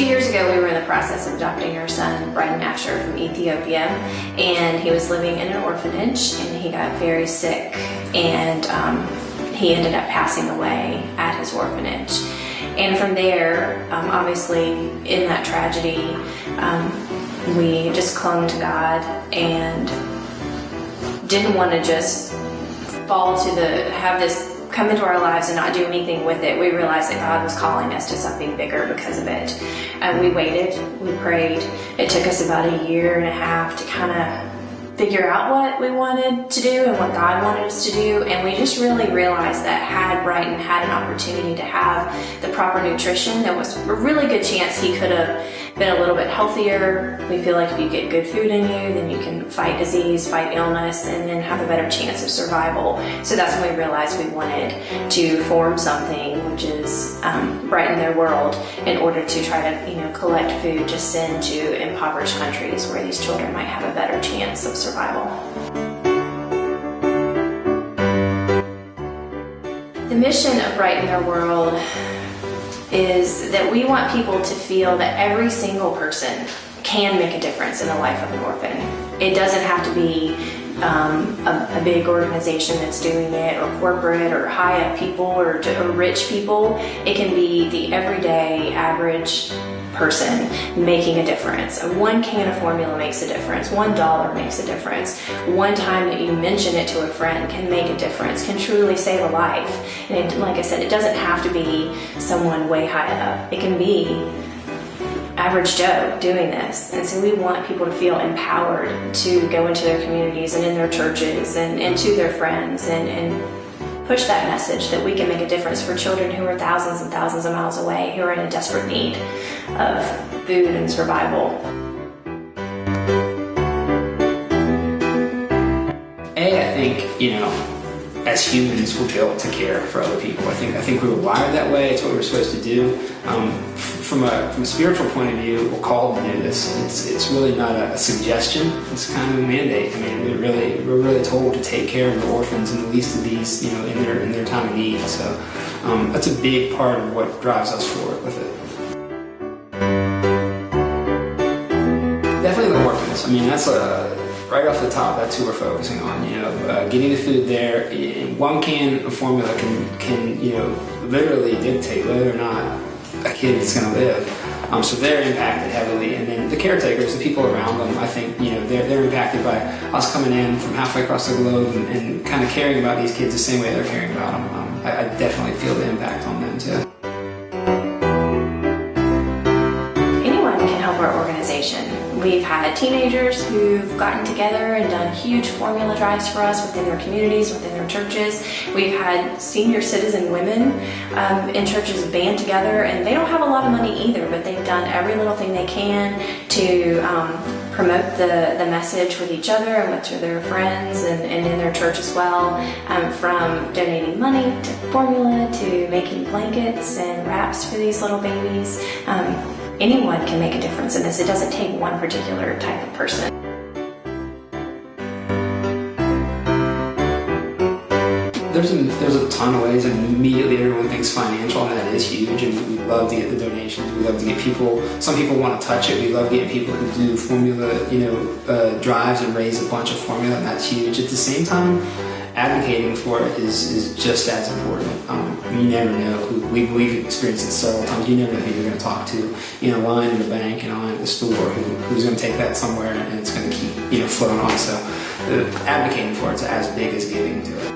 2 years ago, we were in the process of adopting our son, Brighton, from Ethiopia, and he was living in an orphanage, and he got very sick, and he ended up passing away at his orphanage. And from there, obviously, in that tragedy, we just clung to God and didn't want to just fall to have this come into our lives and not do anything with it. We realized that God was calling us to something bigger because of it. We waited, we prayed. It took us about 1.5 years to kind of figure out what we wanted to do and what God wanted us to do, and we just really realized that had Brighton had an opportunity to have the proper nutrition, there was a really good chance he could have been a little bit healthier. We feel like if you get good food in you, then you can fight disease, fight illness, and then have a better chance of survival. So that's when we realized we wanted to form something, which is Brighten Their World, in order to try to collect food to send to impoverished countries where these children might have a better chance of survival. The mission of Brighten Their World is that we want people to feel that every single person can make a difference in the life of an orphan. It doesn't have to be a big organization that's doing it, or corporate, or high up people, or rich people. It can be the everyday average person making a difference. 1 can of formula makes a difference. $1 makes a difference. One time that you mention it to a friend can make a difference, can truly save a life. And like I said, it doesn't have to be someone way high up. It can be average Joe doing this. And so we want people to feel empowered to go into their communities and in their churches and to their friends and push that message that we can make a difference for children who are thousands and thousands of miles away, who are in a desperate need of food and survival. I think, as humans, we're built to care for other people. I think we were wired that way. It's what we're supposed to do. From a spiritual point of view, we're called to do this. It's really not a suggestion. It's kind of a mandate. I mean, we're really told to take care of the orphans and the least of these, in their time of need. So that's a big part of what drives us forward with it. Definitely the orphans. I mean, that's right off the top. That's who we're focusing on. Getting the food there. 1 can of formula can literally dictate whether or not a kid is going to live. So they're impacted heavily, and then the caretakers, the people around them, I think they're impacted by us coming in from halfway across the globe and kind of caring about these kids the same way they're caring about them. I definitely feel the impact on them too. Anyone can help our organization. We've had teenagers who've gotten together and done huge formula drives for us within their communities, within their churches. We've had senior citizen women in churches band together, and they don't have a lot of money either, but they've done every little thing they can to promote the message with each other and with their friends and in their church as well, from donating money to formula to making blankets and wraps for these little babies. Anyone can make a difference in this. It doesn't take one particular type of person. There's a ton of ways, and immediately everyone thinks financial, and that is huge, and we love to get the donations. We love to get people, some people want to touch it. We love getting people who do formula, drives and raise a bunch of formula, and that's huge. At the same time, advocating for it is just as important. You never know. We've experienced it several times. You never know who you're going to talk to in a line in the bank, line at the store, who's going to take that somewhere, and it's going to keep floating on. So advocating for it's as big as giving to it.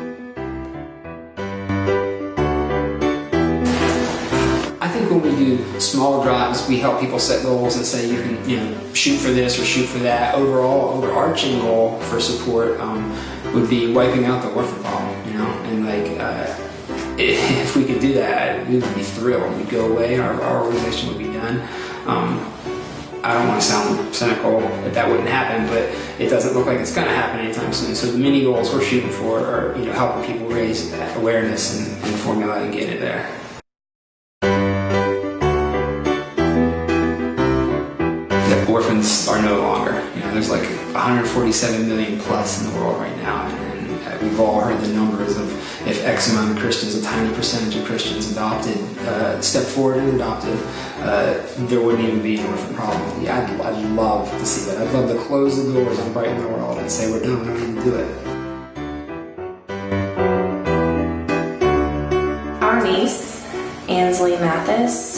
I think when we do small drives, we help people set goals and say you can shoot for this or shoot for that. Overarching goal for support would be wiping out the orphan problem, and if we could do that, we would be thrilled. We'd go away, our organization would be done. I don't want to sound cynical that wouldn't happen, but it doesn't look like it's going to happen anytime soon. So the mini goals we're shooting for are helping people raise awareness and formula and getting it there. The orphans are no longer. There's like 147 million plus in the world right now, and we've all heard the numbers of if X amount of Christians, a tiny percentage of Christians adopted, stepped forward and adopted, there wouldn't even be an orphan problem. Yeah, I'd love to see that. I'd love to close the doors on Brighton Their World and say we're done, we don't need to do it. Our niece, Ansley Mathis,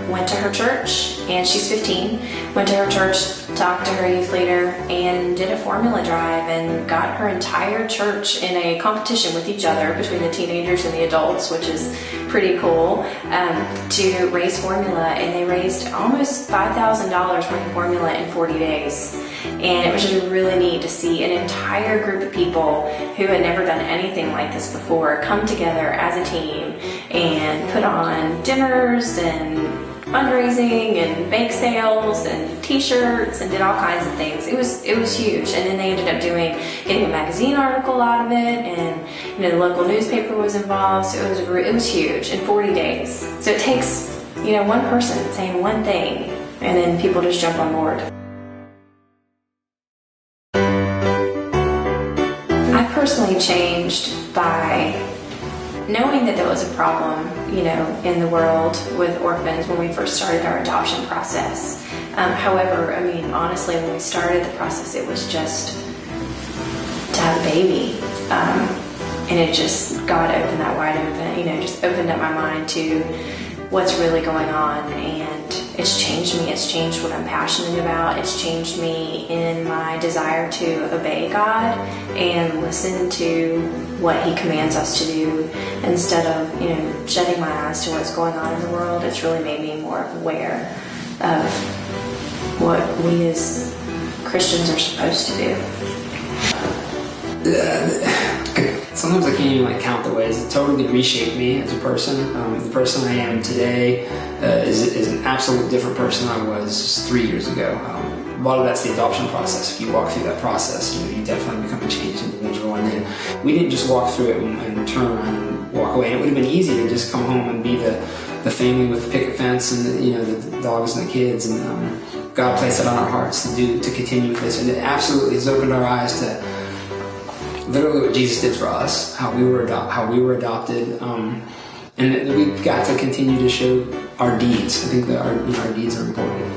went to her church, and she's 15, went to her church, talked to her youth leader, and did a formula drive and got her entire church in a competition with each other between the teenagers and the adults, which is pretty cool, to raise formula. And they raised almost $5,000 worth of formula in 40 days. And it was just really neat to see an entire group of people who had never done anything like this before come together as a team and put on dinners and fundraising and bake sales and t-shirts and did all kinds of things. It was huge. And then they ended up getting a magazine article out of it, and the local newspaper was involved. So it was huge in 40 days. So it takes one person saying one thing, and then people just jump on board. I personally changed by knowing that there was a problem, in the world with orphans when we first started our adoption process. However, honestly, when we started the process, it was just to have a baby. And it just, God opened that wide open, just opened up my mind to what's really going on. And it's changed me. It's changed what I'm passionate about. It's changed me in my desire to obey God and listen to what He commands us to do instead of, shutting my eyes to what's going on in the world. It's really made me more aware of what we as Christians are supposed to do. Sometimes I can't even count the ways it totally reshaped me as a person. The person I am today is an absolute different person I was just 3 years ago. A lot of that's the adoption process. If you walk through that process, you definitely become a changed individual. And then we didn't just walk through it and turn around and walk away. And it would have been easy to just come home and be the family with the picket fence and the dogs and the kids. And God placed it on our hearts to continue with this, and it absolutely has opened our eyes to literally what Jesus did for us, how we were adopted, and that we've got to continue to show our deeds. I think that our deeds are important.